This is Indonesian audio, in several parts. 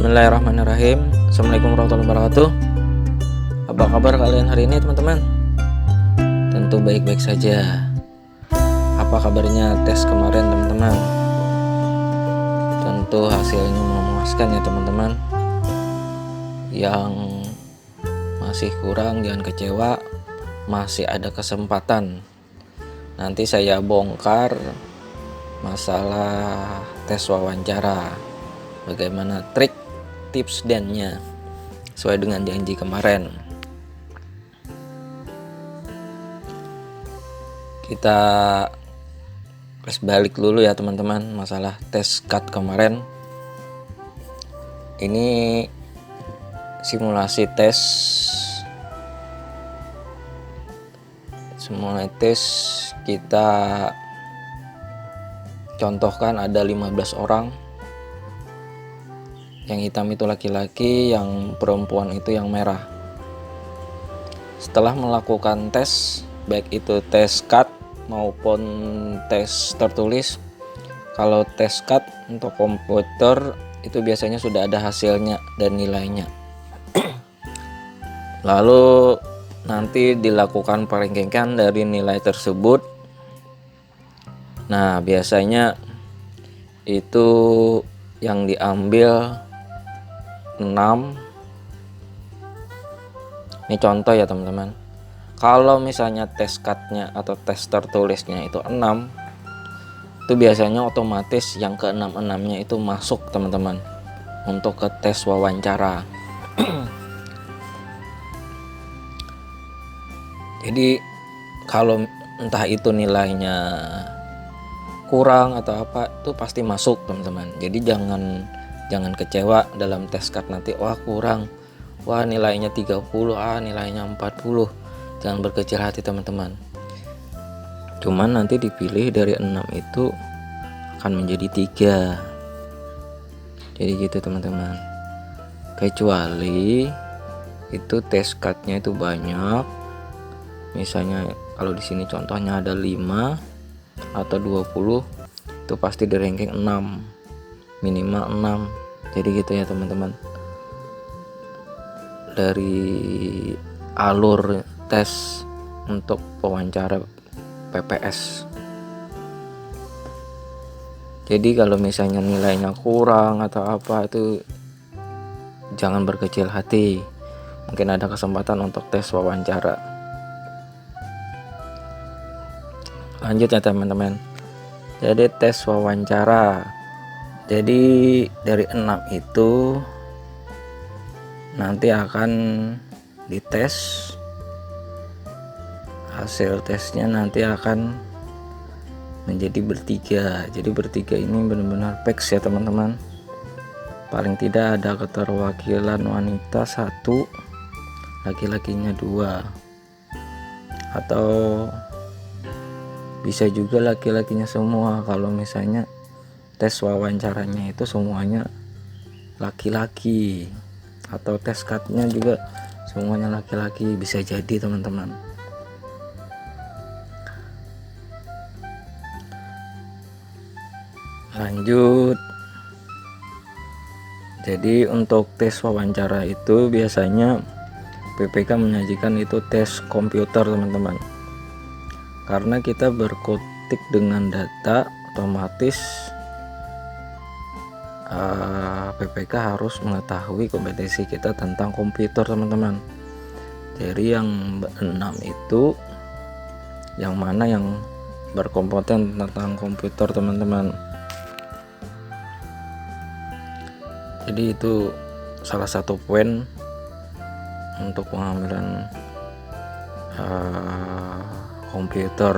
Bismillahirrahmanirrahim. Assalamualaikum warahmatullahi wabarakatuh. Apa kabar kalian hari ini teman-teman? Tentu baik-baik saja. Apa kabarnya tes kemarin teman-teman? Tentu hasilnya memuaskan ya teman-teman. Yang masih kurang jangan kecewa, masih ada kesempatan. Nanti saya bongkar masalah tes wawancara, bagaimana trik, tips dannya sesuai dengan janji kemarin. Kita balik dulu ya teman-teman, masalah tes CAT kemarin. Ini simulasi tes kita contohkan ada 15 orang. Yang hitam itu laki-laki, yang perempuan itu yang merah. Setelah melakukan tes, baik itu tes CAT maupun tes tertulis. Kalau tes CAT untuk komputer itu biasanya sudah ada hasilnya dan nilainya. Lalu nanti dilakukan perankingan dari nilai tersebut. Nah, biasanya itu yang diambil 6. Ini contoh ya teman-teman. Kalau misalnya tes CAT-nya atau tes tertulisnya itu 6, itu biasanya otomatis yang ke-6-6-nya itu masuk teman-teman untuk ke tes wawancara. Jadi kalau entah itu nilainya kurang atau apa, itu pasti masuk teman-teman. Jadi jangan kecewa dalam tes CAT nanti, wah kurang, wah nilainya 30, nilainya 40. Jangan berkecil hati teman-teman. Cuman nanti dipilih dari 6 itu akan menjadi 3. Jadi gitu teman-teman. Kecuali itu tes CAT-nya itu banyak. Misalnya kalau di sini contohnya ada 5 atau 20, itu pasti di ranking 6, minimal 6. Jadi gitu ya teman-teman. Dari alur tes untuk wawancara PPS. Jadi kalau misalnya nilainya kurang atau apa, itu jangan berkecil hati. Mungkin ada kesempatan untuk tes wawancara. Lanjut ya teman-teman. Jadi tes wawancara. Jadi dari 6 itu nanti akan dites. Hasil tesnya nanti akan menjadi bertiga. Jadi bertiga ini benar-benar fix ya teman-teman. Paling tidak ada keterwakilan wanita 1, laki-lakinya 2, atau bisa juga laki-lakinya semua. Kalau misalnya tes wawancaranya itu semuanya laki-laki, atau tes CAT-nya juga semuanya laki-laki, bisa jadi teman-teman. Lanjut. Jadi untuk tes wawancara itu biasanya PPK menyajikan itu tes komputer teman-teman. Karena kita berkutik dengan data, otomatis PPK harus mengetahui kompetensi kita tentang komputer teman-teman. Jadi yang 6 itu yang mana yang berkompeten tentang komputer teman-teman. Jadi itu salah satu poin untuk pengambilan komputer.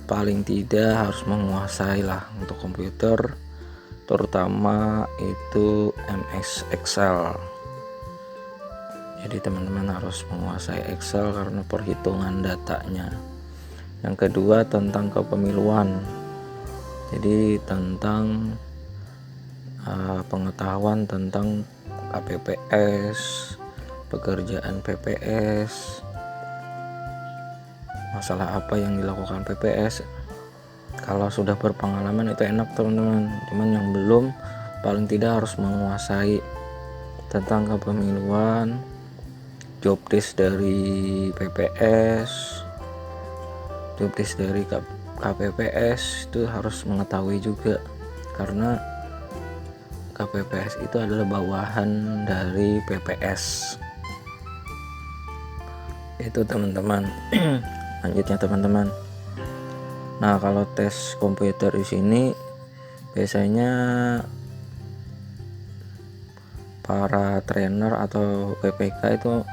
Paling tidak harus menguasai lah untuk komputer, terutama itu MS Excel. Jadi teman-teman harus menguasai Excel karena perhitungan datanya. Yang kedua tentang kepemiluan. Jadi tentang pengetahuan tentang KPPS, pekerjaan PPS, masalah apa yang dilakukan PPS, Kalau sudah berpengalaman itu enak teman-teman, cuman yang belum paling tidak harus menguasai tentang kepemiluan, job desk dari PPS, job desk dari KPPS itu harus mengetahui juga, karena KPPS itu adalah bawahan dari PPS itu teman-teman. Lanjutnya teman-teman, nah kalau tes komputer di sini biasanya para trainer atau PPK itu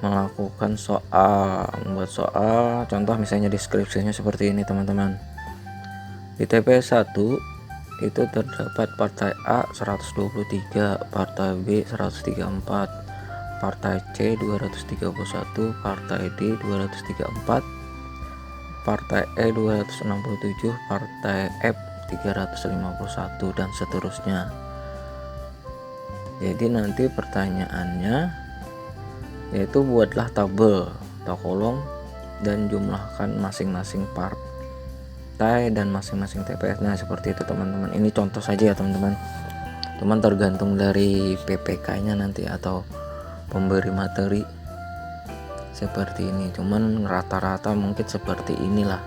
melakukan membuat soal contoh, misalnya deskripsinya seperti ini teman-teman. Di TPS 1 itu terdapat partai A 123, partai B 134, partai C 231, partai D 234, partai E 267, partai F 351, dan seterusnya. Jadi nanti pertanyaannya yaitu buatlah tabel atau kolom dan jumlahkan masing-masing partai dan masing-masing TPS. Nah seperti itu teman-teman, ini contoh saja ya teman-teman, cuman tergantung dari PPK nya nanti atau pemberi materi seperti ini, cuman rata-rata mungkin seperti inilah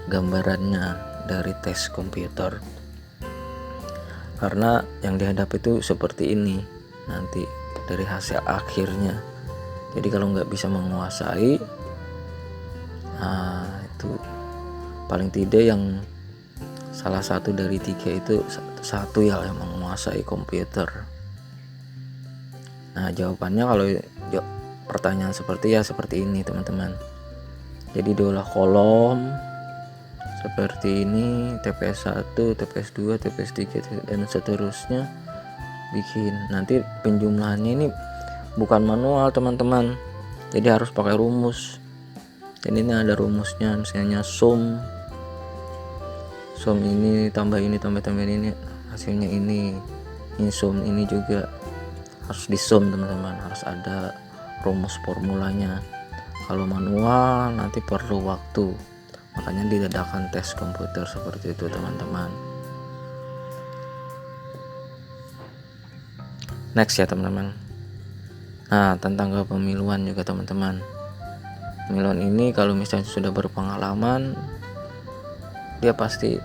gambarannya dari tes komputer, karena yang dihadapi itu seperti ini nanti dari hasil akhirnya. Jadi kalau nggak bisa menguasai, nah itu paling tidak yang salah satu dari 3 itu satu ya yang menguasai komputer. Nah jawabannya kalau pertanyaan seperti ini teman-teman, jadi diolah kolom seperti ini, TPS 1, TPS 2, TPS 3 dan seterusnya bikin. Nanti penjumlahannya ini bukan manual teman-teman, jadi harus pakai rumus. Jadi ini ada rumusnya, misalnya sum ini tambah ini tambah ini hasilnya ini sum ini juga harus disum teman-teman, harus ada rumus formulanya. Kalau manual nanti perlu waktu, makanya diadakan tes komputer seperti itu teman-teman. Next ya teman-teman. Nah tentang kepemiluan juga teman-teman, pemiluan ini kalau misalnya sudah berpengalaman, dia pasti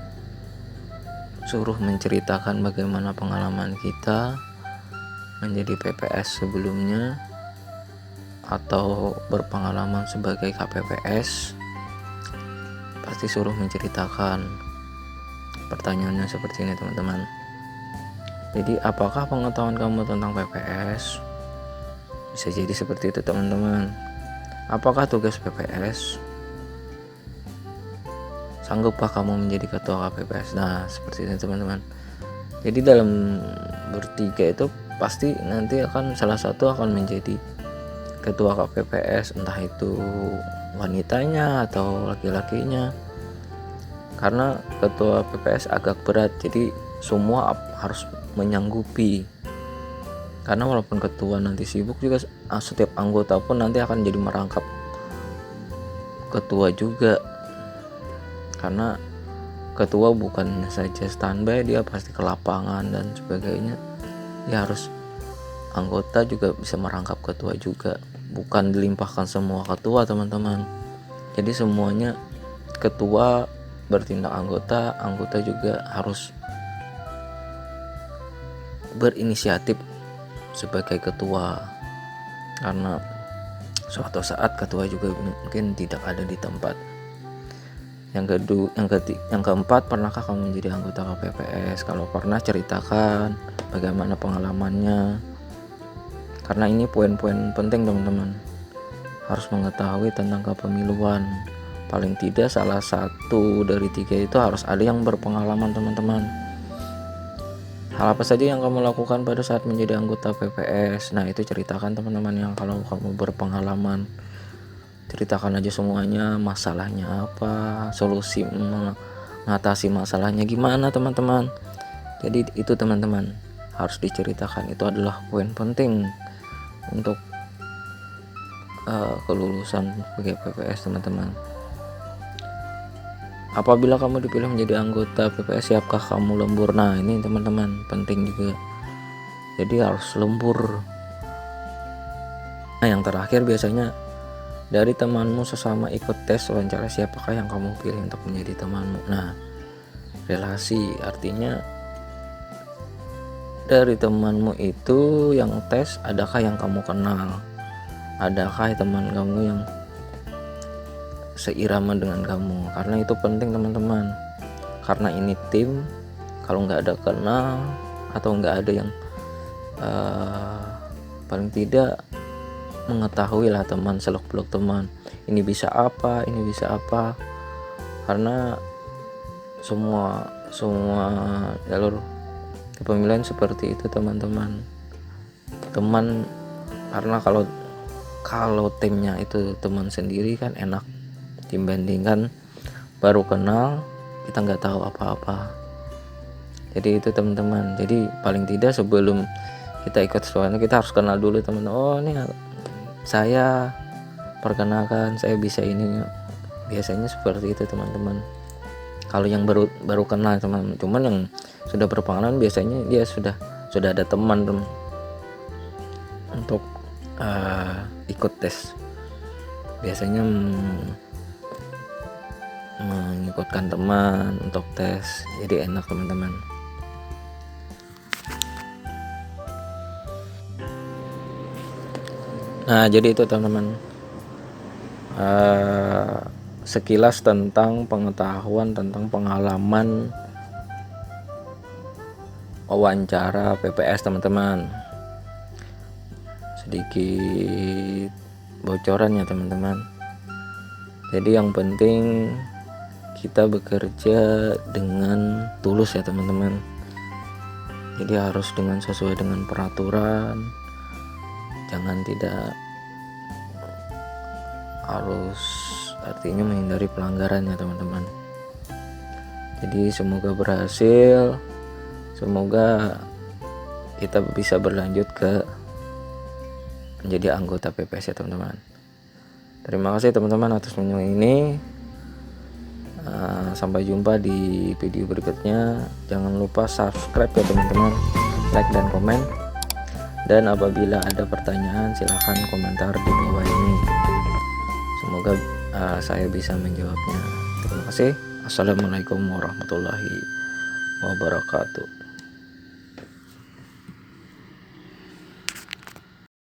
suruh menceritakan bagaimana pengalaman kita menjadi PPS sebelumnya atau berpengalaman sebagai KPPS. Pasti suruh menceritakan. Pertanyaannya seperti ini teman-teman, jadi apakah pengetahuan kamu tentang PPS? Bisa jadi seperti itu teman-teman. Apakah tugas PPS? Sanggupkah kamu menjadi ketua KPPS? Nah seperti itu teman-teman. Jadi dalam bertiga itu pasti nanti akan salah satu akan menjadi ketua KPPS, entah itu wanitanya atau laki-lakinya, karena ketua PPS agak berat, jadi semua harus menyanggupi. Karena walaupun ketua nanti sibuk juga, setiap anggota pun nanti akan jadi merangkap ketua juga, karena ketua bukan saja standby, dia pasti ke lapangan dan sebagainya. Dia harus anggota juga bisa merangkap ketua juga, bukan dilimpahkan semua ketua teman-teman. Jadi semuanya ketua bertindak, anggota juga harus berinisiatif sebagai ketua, karena suatu saat ketua juga mungkin tidak ada di tempat. Yang keempat, pernahkah kamu menjadi anggota KPPS? Kalau pernah, ceritakan bagaimana pengalamannya, karena ini poin-poin penting teman-teman, harus mengetahui tentang kepemiluan. Paling tidak salah satu dari 3 itu harus ada yang berpengalaman teman-teman. Hal apa saja yang kamu lakukan pada saat menjadi anggota PPS? Nah itu ceritakan teman-teman, yang kalau kamu berpengalaman, ceritakan aja semuanya, masalahnya apa, solusi mengatasi masalahnya gimana teman-teman. Jadi itu teman-teman harus diceritakan, itu adalah poin penting untuk kelulusan sebagai PPS teman-teman. Apabila kamu dipilih menjadi anggota PPS, siapkah kamu lembur? Nah, ini teman-teman penting juga. Jadi harus lembur. Nah, yang terakhir biasanya dari temanmu sesama ikut tes wawancara, siapakah yang kamu pilih untuk menjadi temanmu? Nah, relasi artinya dari temanmu itu yang tes, adakah yang kamu kenal? Adakah teman kamu yang seirama dengan kamu? Karena itu penting teman-teman, karena ini tim. Kalau nggak ada kenal atau nggak ada yang paling tidak mengetahui lah teman, seluk-beluk teman, ini bisa apa, ini bisa apa. Karena semua jalur kepemilian seperti itu teman-teman. Teman, karena kalau timnya itu teman sendiri kan enak dibandingkan baru kenal kita nggak tahu apa-apa. Jadi itu teman-teman, jadi paling tidak sebelum kita ikut sesuatu kita harus kenal dulu teman. Oh, ini saya, perkenalkan saya bisa ini. Biasanya seperti itu teman-teman. Kalau yang baru kenal teman, cuman yang sudah berpengalaman biasanya dia sudah ada teman untuk ikut tes. Biasanya mengikutkan teman untuk tes, jadi enak teman-teman. Nah, jadi itu teman-teman, sekilas tentang pengetahuan tentang pengalaman wawancara PPS teman-teman. Sedikit bocoran ya teman-teman. Jadi yang penting kita bekerja dengan tulus ya teman-teman. Jadi harus sesuai dengan peraturan, jangan tidak harus, artinya menghindari pelanggaran ya teman-teman. Jadi semoga berhasil, semoga kita bisa berlanjut ke menjadi anggota PPS ya teman-teman. Terima kasih teman-teman atas menonton ini. Sampai jumpa di video berikutnya. Jangan lupa subscribe ya teman-teman, like dan komen. Dan apabila ada pertanyaan silahkan komentar di bawah ini. Semoga saya bisa menjawabnya. Terima kasih. Assalamualaikum warahmatullahi wabarakatuh.